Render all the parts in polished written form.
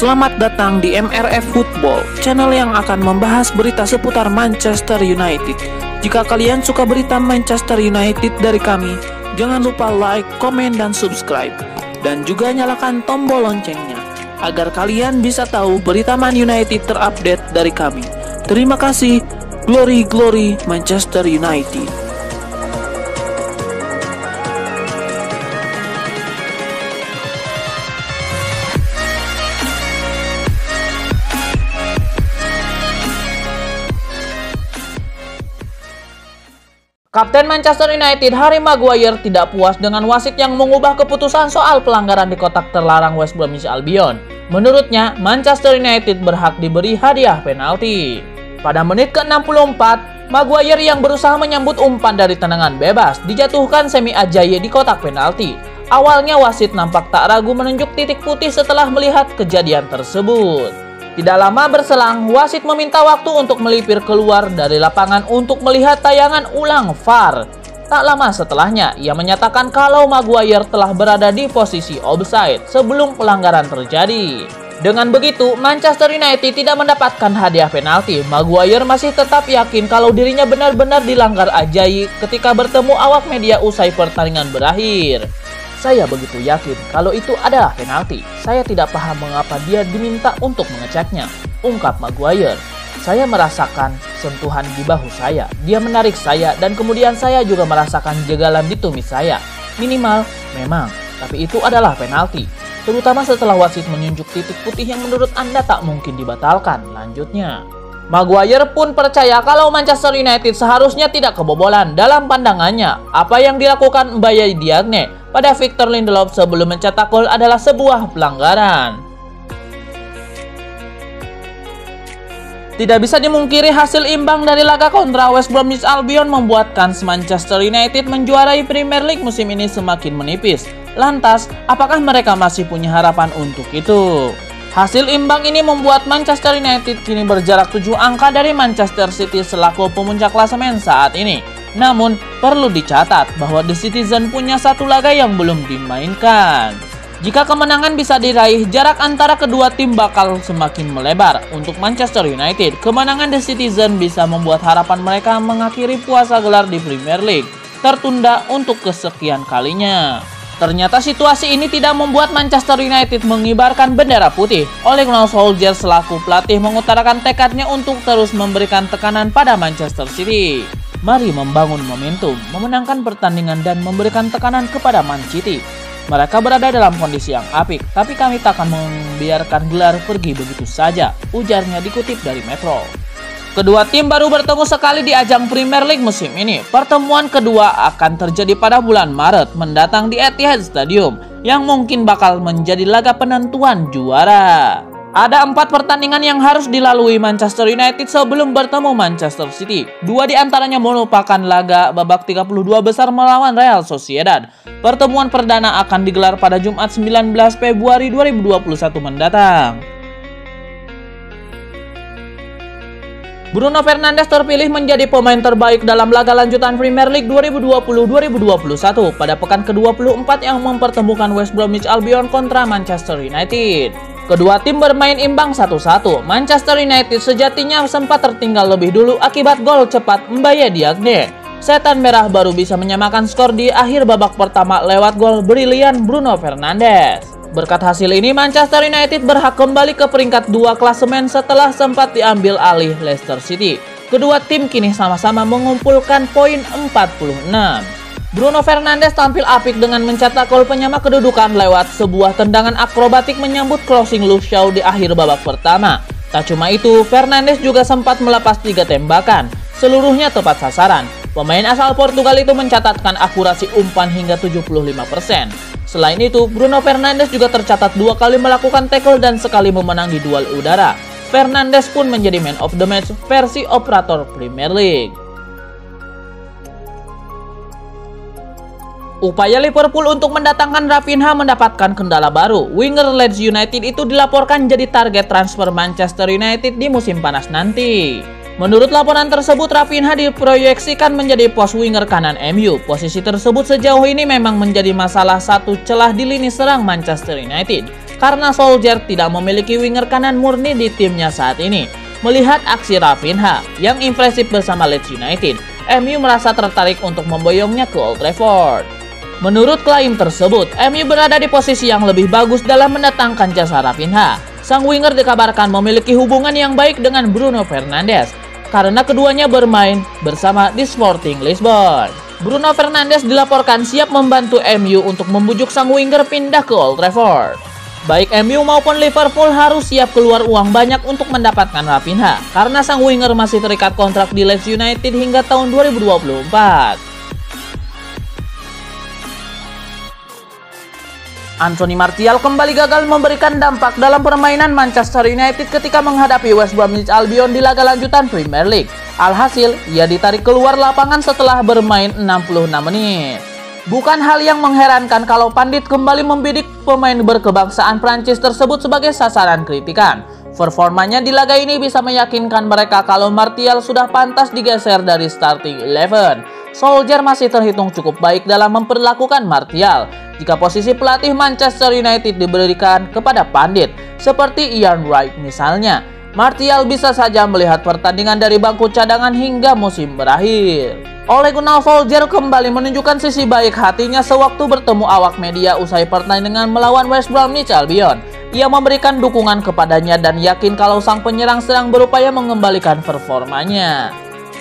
Selamat datang di MRF Football, channel yang akan membahas berita seputar Manchester United. Jika kalian suka berita Manchester United dari kami, jangan lupa like, komen, dan subscribe. Dan juga nyalakan tombol loncengnya, agar kalian bisa tahu berita Man United terupdate dari kami. Terima kasih, Glory Glory Manchester United. Kapten Manchester United Harry Maguire tidak puas dengan wasit yang mengubah keputusan soal pelanggaran di kotak terlarang West Bromwich Albion. Menurutnya, Manchester United berhak diberi hadiah penalti. Pada menit ke-64, Maguire yang berusaha menyambut umpan dari tendangan bebas dijatuhkan Semi Ajayi di kotak penalti. Awalnya wasit nampak tak ragu menunjuk titik putih setelah melihat kejadian tersebut. Tidak lama berselang, wasit meminta waktu untuk melipir keluar dari lapangan untuk melihat tayangan ulang VAR. Tak lama setelahnya, ia menyatakan kalau Maguire telah berada di posisi offside sebelum pelanggaran terjadi. Dengan begitu, Manchester United tidak mendapatkan hadiah penalti. Maguire masih tetap yakin kalau dirinya benar-benar dilanggar Ajayi ketika bertemu awak media usai pertandingan berakhir. Saya begitu yakin kalau itu adalah penalti. Saya tidak paham mengapa dia diminta untuk mengeceknya, ungkap Maguire. Saya merasakan sentuhan di bahu saya. Dia menarik saya dan kemudian saya juga merasakan jegalan di tumit saya. Minimal, memang, tapi itu adalah penalti. Terutama setelah wasit menunjuk titik putih yang menurut Anda tak mungkin dibatalkan, lanjutnya. Maguire pun percaya kalau Manchester United seharusnya tidak kebobolan. Dalam pandangannya, apa yang dilakukan Mbaye Diagne pada Victor Lindelof sebelum mencetak gol adalah sebuah pelanggaran. Tidak bisa dimungkiri hasil imbang dari laga kontra West Bromwich Albion membuat kans Manchester United menjuarai Premier League musim ini semakin menipis. Lantas, apakah mereka masih punya harapan untuk itu? Hasil imbang ini membuat Manchester United kini berjarak 7 angka dari Manchester City selaku pemuncak klasemen saat ini. Namun, perlu dicatat bahwa The Citizen punya satu laga yang belum dimainkan. Jika kemenangan bisa diraih, jarak antara kedua tim bakal semakin melebar. Untuk Manchester United, kemenangan The Citizen bisa membuat harapan mereka mengakhiri puasa gelar di Premier League tertunda untuk kesekian kalinya. Ternyata situasi ini tidak membuat Manchester United mengibarkan bendera putih. Ole Gunnar Solskjaer selaku pelatih mengutarakan tekadnya untuk terus memberikan tekanan pada Manchester City. Mari membangun momentum, memenangkan pertandingan dan memberikan tekanan kepada Man City. Mereka berada dalam kondisi yang apik, tapi kami tak akan membiarkan gelar pergi begitu saja, ujarnya dikutip dari Metro. Kedua tim baru bertemu sekali di ajang Premier League musim ini. Pertemuan kedua akan terjadi pada bulan Maret mendatang di Etihad Stadium, yang mungkin bakal menjadi laga penentuan juara. Ada 4 pertandingan yang harus dilalui Manchester United sebelum bertemu Manchester City. 2 di antaranya merupakan laga babak 32 besar melawan Real Sociedad. Pertemuan perdana akan digelar pada Jumat 19 Februari 2021 mendatang. Bruno Fernandes terpilih menjadi pemain terbaik dalam laga lanjutan Premier League 2020-2021 pada pekan ke-24 yang mempertemukan West Bromwich Albion kontra Manchester United. Kedua tim bermain imbang 1-1. Manchester United sejatinya sempat tertinggal lebih dulu akibat gol cepat Mbaye Diagne. Setan Merah baru bisa menyamakan skor di akhir babak pertama lewat gol brilian Bruno Fernandes. Berkat hasil ini, Manchester United berhak kembali ke peringkat 2 klasemen setelah sempat diambil alih Leicester City. Kedua tim kini sama-sama mengumpulkan poin 46. Bruno Fernandes tampil apik dengan mencetak gol penyama kedudukan lewat sebuah tendangan akrobatik menyambut crossing Luke Shaw di akhir babak pertama. Tak cuma itu, Fernandes juga sempat melepas 3 tembakan, seluruhnya tepat sasaran. Pemain asal Portugal itu mencatatkan akurasi umpan hingga 75%. Selain itu, Bruno Fernandes juga tercatat 2 kali melakukan tackle dan sekali memenang di duel udara. Fernandes pun menjadi man of the match versi operator Premier League. Upaya Liverpool untuk mendatangkan Raphinha mendapatkan kendala baru. Winger Leeds United itu dilaporkan jadi target transfer Manchester United di musim panas nanti. Menurut laporan tersebut, Raphinha diproyeksikan menjadi pos winger kanan MU. Posisi tersebut sejauh ini memang menjadi masalah satu celah di lini serang Manchester United. karena Solskjaer tidak memiliki winger kanan murni di timnya saat ini. Melihat aksi Raphinha yang impresif bersama Leeds United, MU merasa tertarik untuk memboyongnya ke Old Trafford. Menurut klaim tersebut, MU berada di posisi yang lebih bagus dalam mendatangkan jasa Raphinha. Sang winger dikabarkan memiliki hubungan yang baik dengan Bruno Fernandes karena keduanya bermain bersama di Sporting Lisbon. Bruno Fernandes dilaporkan siap membantu MU untuk membujuk sang winger pindah ke Old Trafford. Baik MU maupun Liverpool harus siap keluar uang banyak untuk mendapatkan Raphinha karena sang winger masih terikat kontrak di Leeds United hingga tahun 2024. Anthony Martial kembali gagal memberikan dampak dalam permainan Manchester United ketika menghadapi West Bromwich Albion di laga lanjutan Premier League. Alhasil, ia ditarik keluar lapangan setelah bermain 66 menit. Bukan hal yang mengherankan kalau Pandit kembali membidik pemain berkebangsaan Prancis tersebut sebagai sasaran kritikan. Performanya di laga ini bisa meyakinkan mereka kalau Martial sudah pantas digeser dari starting 11. Solskjaer masih terhitung cukup baik dalam memperlakukan Martial jika posisi pelatih Manchester United diberikan kepada Pandit, seperti Ian Wright misalnya. Martial bisa saja melihat pertandingan dari bangku cadangan hingga musim berakhir. Ole Gunnar Solskjaer kembali menunjukkan sisi baik hatinya sewaktu bertemu awak media usai pertandingan melawan West Bromwich Albion. Ia memberikan dukungan kepadanya dan yakin kalau sang penyerang sedang berupaya mengembalikan performanya.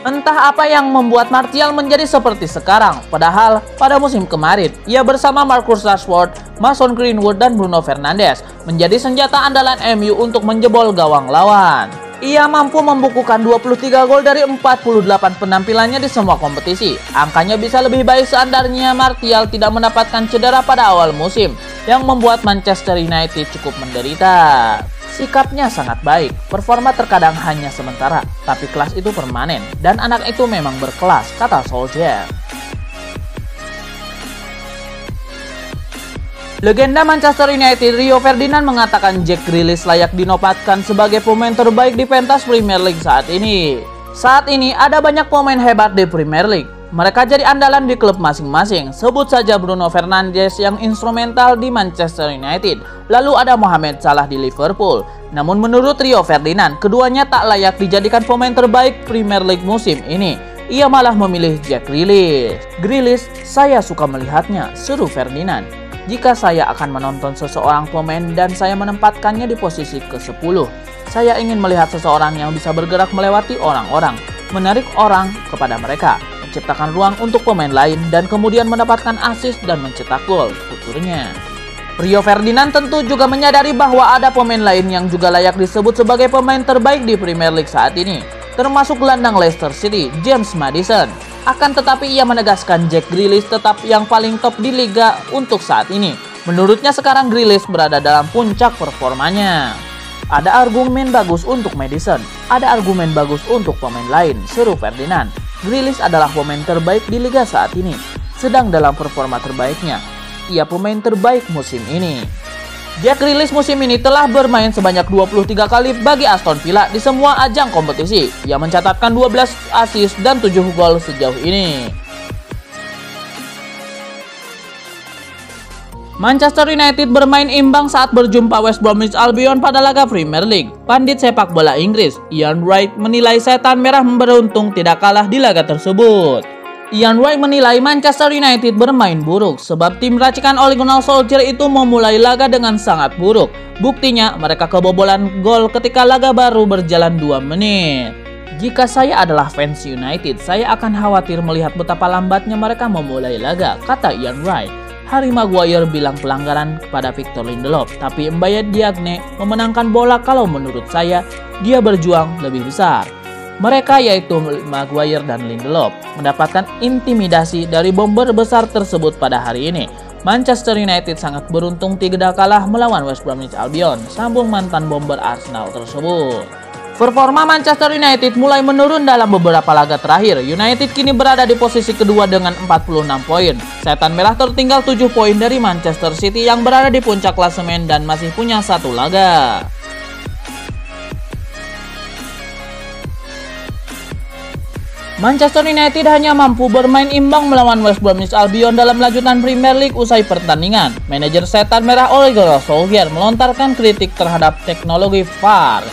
Entah apa yang membuat Martial menjadi seperti sekarang, padahal pada musim kemarin ia bersama Marcus Rashford, Mason Greenwood, dan Bruno Fernandes menjadi senjata andalan MU untuk menjebol gawang lawan. Ia mampu membukukan 23 gol dari 48 penampilannya di semua kompetisi. Angkanya bisa lebih baik seandainya Martial tidak mendapatkan cedera pada awal musim yang membuat Manchester United cukup menderita. Sikapnya sangat baik, performa terkadang hanya sementara, tapi kelas itu permanen, dan anak itu memang berkelas, kata Solskjaer. Legenda Manchester United Rio Ferdinand mengatakan Jack Grealish layak dinobatkan sebagai pemain terbaik di pentas Premier League saat ini. Saat ini ada banyak pemain hebat di Premier League. Mereka jadi andalan di klub masing-masing. Sebut saja Bruno Fernandes yang instrumental di Manchester United. Lalu ada Mohamed Salah di Liverpool. Namun menurut Rio Ferdinand, keduanya tak layak dijadikan pemain terbaik Premier League musim ini. Ia malah memilih Jack Grealish. Grealish, saya suka melihatnya, seru Ferdinand. Jika saya akan menonton seseorang pemain dan saya menempatkannya di posisi ke-10, saya ingin melihat seseorang yang bisa bergerak melewati orang-orang, menarik orang kepada mereka, menciptakan ruang untuk pemain lain, dan kemudian mendapatkan assist dan mencetak gol, tuturnya. Rio Ferdinand tentu juga menyadari bahwa ada pemain lain yang juga layak disebut sebagai pemain terbaik di Premier League saat ini, termasuk gelandang Leicester City, James Maddison. Akan tetapi ia menegaskan Jack Grealish tetap yang paling top di liga untuk saat ini. Menurutnya sekarang Grealish berada dalam puncak performanya. Ada argumen bagus untuk Maddison, ada argumen bagus untuk pemain lain, seru Ferdinand. Grealish adalah pemain terbaik di liga saat ini, sedang dalam performa terbaiknya. Ia pemain terbaik musim ini. Jack Grealish musim ini telah bermain sebanyak 23 kali bagi Aston Villa di semua ajang kompetisi. Ia mencatatkan 12 assist dan 7 gol sejauh ini. Manchester United bermain imbang saat berjumpa West Bromwich Albion pada laga Premier League. Pandit sepak bola Inggris, Ian Wright, menilai setan merah beruntung tidak kalah di laga tersebut. Ian Wright menilai Manchester United bermain buruk sebab tim racikan Ole Gunnar Solskjaer itu memulai laga dengan sangat buruk. Buktinya mereka kebobolan gol ketika laga baru berjalan 2 menit. Jika saya adalah fans United, saya akan khawatir melihat betapa lambatnya mereka memulai laga, kata Ian Wright. Harry Maguire bilang pelanggaran kepada Victor Lindelof, tapi Mbaye Diagne memenangkan bola kalau menurut saya dia berjuang lebih besar. Mereka yaitu Maguire dan Lindelof mendapatkan intimidasi dari bomber besar tersebut pada hari ini. Manchester United sangat beruntung tidak kalah melawan West Bromwich Albion, sambung mantan bomber Arsenal tersebut. Performa Manchester United mulai menurun dalam beberapa laga terakhir. United kini berada di posisi kedua dengan 46 poin. Setan Merah tertinggal 7 poin dari Manchester City yang berada di puncak klasemen dan masih punya 1 laga. Manchester United hanya mampu bermain imbang melawan West Bromwich Albion dalam lanjutan Premier League usai pertandingan. Manajer setan merah Ole Gunnar Solskjaer melontarkan kritik terhadap teknologi VAR.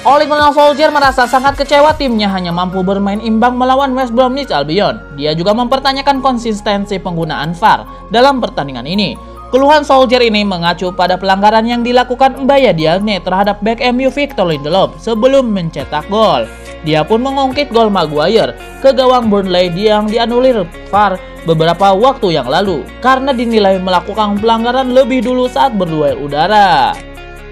Ole Gunnar Solskjaer merasa sangat kecewa timnya hanya mampu bermain imbang melawan West Bromwich Albion. Dia juga mempertanyakan konsistensi penggunaan VAR dalam pertandingan ini. Keluhan Solskjaer ini mengacu pada pelanggaran yang dilakukan Mbaye Diagne terhadap bek MU Victor Lindelof sebelum mencetak gol. Dia pun mengungkit gol Maguire ke gawang Burnley yang dianulir VAR beberapa waktu yang lalu karena dinilai melakukan pelanggaran lebih dulu saat berduel udara.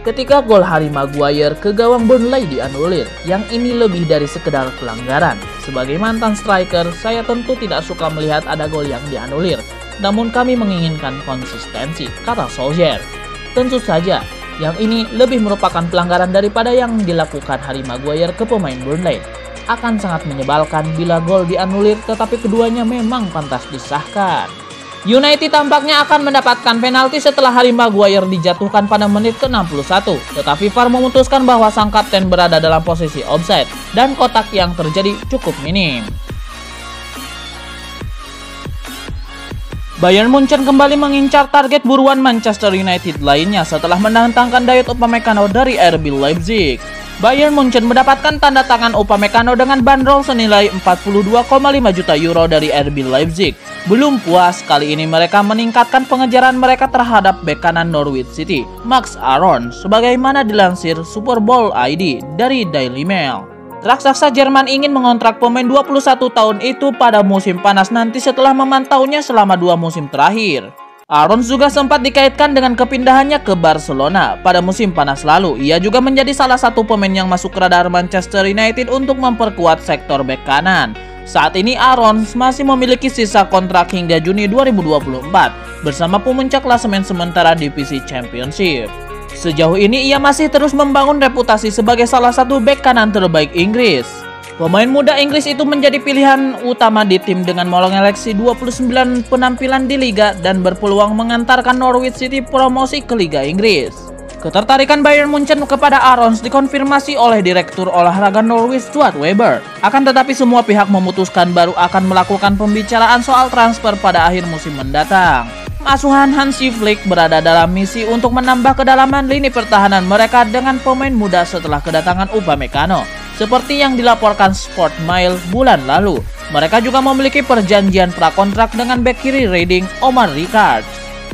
Ketika gol Harry Maguire ke gawang Burnley dianulir, yang ini lebih dari sekedar pelanggaran. Sebagai mantan striker, saya tentu tidak suka melihat ada gol yang dianulir. Namun kami menginginkan konsistensi, kata Solskjaer. Tentu saja, yang ini lebih merupakan pelanggaran daripada yang dilakukan Harry Maguire ke pemain Burnley. Akan sangat menyebalkan bila gol dianulir tetapi keduanya memang pantas disahkan. United tampaknya akan mendapatkan penalti setelah Harry Maguire dijatuhkan pada menit ke-61. Tetapi VAR memutuskan bahwa sang kapten berada dalam posisi offside dan kotak yang terjadi cukup minim. Bayern Munchen kembali mengincar target buruan Manchester United lainnya setelah mendatangkan Dayot Upamecano dari RB Leipzig. Bayern Munchen mendapatkan tanda tangan Upamecano dengan bandrol senilai 42,5 juta euro dari RB Leipzig. Belum puas, kali ini mereka meningkatkan pengejaran mereka terhadap bek kanan Norwich City, Max Aarons, sebagaimana dilansir Super Bowl ID dari Daily Mail. Raksasa Jerman ingin mengontrak pemain 21 tahun itu pada musim panas nanti setelah memantaunya selama 2 musim terakhir. Aarons juga sempat dikaitkan dengan kepindahannya ke Barcelona pada musim panas lalu. Ia juga menjadi salah satu pemain yang masuk ke radar Manchester United untuk memperkuat sektor bek kanan. Saat ini Aarons masih memiliki sisa kontrak hingga Juni 2024 bersama pemuncak klasemen sementara divisi Championship. Sejauh ini ia masih terus membangun reputasi sebagai salah satu bek kanan terbaik Inggris. Pemain muda Inggris itu menjadi pilihan utama di tim dengan mengoleksi 29 penampilan di Liga dan berpeluang mengantarkan Norwich City promosi ke Liga Inggris. Ketertarikan Bayern Munchen kepada Aarons dikonfirmasi oleh Direktur Olahraga Norwich Stuart Webber. Akan tetapi semua pihak memutuskan baru akan melakukan pembicaraan soal transfer pada akhir musim mendatang. Asuhan Hansi Flick berada dalam misi untuk menambah kedalaman lini pertahanan mereka dengan pemain muda setelah kedatangan Upamecano. Seperti yang dilaporkan Sport Mail bulan lalu, mereka juga memiliki perjanjian prakontrak dengan bek kiri Reading Omar Ricard.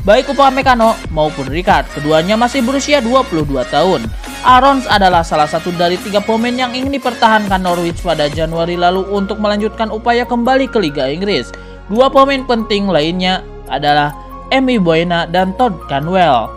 Baik Upamecano maupun Ricard, keduanya masih berusia 22 tahun. Aarons adalah salah satu dari 3 pemain yang ingin dipertahankan Norwich pada Januari lalu untuk melanjutkan upaya kembali ke Liga Inggris. 2 pemain penting lainnya adalah Emi Buena dan Todd Cantwell.